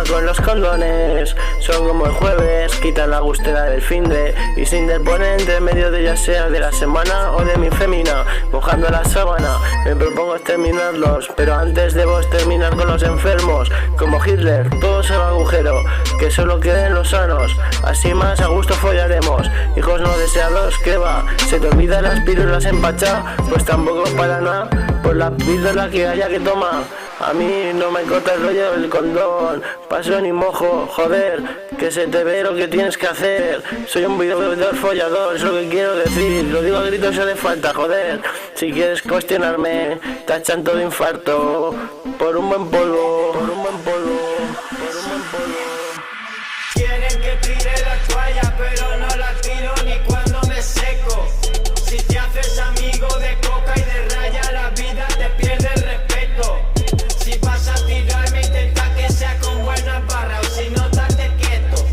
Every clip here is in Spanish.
con los condones. Son como el jueves, quitan la gustera del finde y se interponen entre medio de ya sea de la semana o de mi fémina. Mojando la sábana, me propongo exterminarlos, pero antes debo exterminar con los enfermos. Como Hitler, todos al agujero, que solo queden los sanos. Así más a gusto follaremos. Hijos no deseados, ¿qué va? ¿Se te olvidan las pílulas empachadas? Pues tampoco para nada, por la píldora que haya que tomar. A mí no me corta el rollo del condón, paso ni mojo, joder, que se te ve lo que tienes que hacer. Soy un videojugador follador, es lo que quiero decir, lo digo a gritos si hace falta, joder. Si quieres cuestionarme, tachan todo infarto, por un buen polvo, por un buen polvo, por un buen polvo. Quieren que tire la toalla, pero no la tiro ni cuando me seco. Si te haces amigo de coca y de raya, la vida te pierde el respeto. Si vas a tirarme, intenta que sea con buenas barras, o si no, date quieto.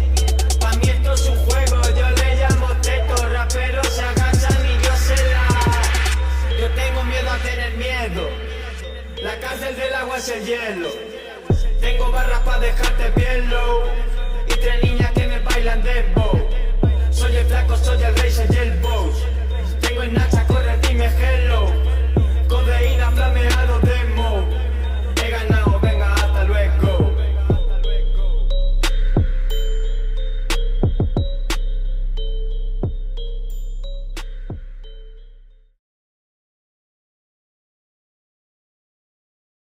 Pa' mí esto es un juego, yo le llamo teto. Raperos se agachan y yo se la... Yo tengo miedo a tener miedo. La cárcel del agua es el hielo. Tengo barras pa' dejarte bien low y tres niñas que me bailan dembow. Soy el flaco, soy el rey, soy el boss. Tengo en Nacha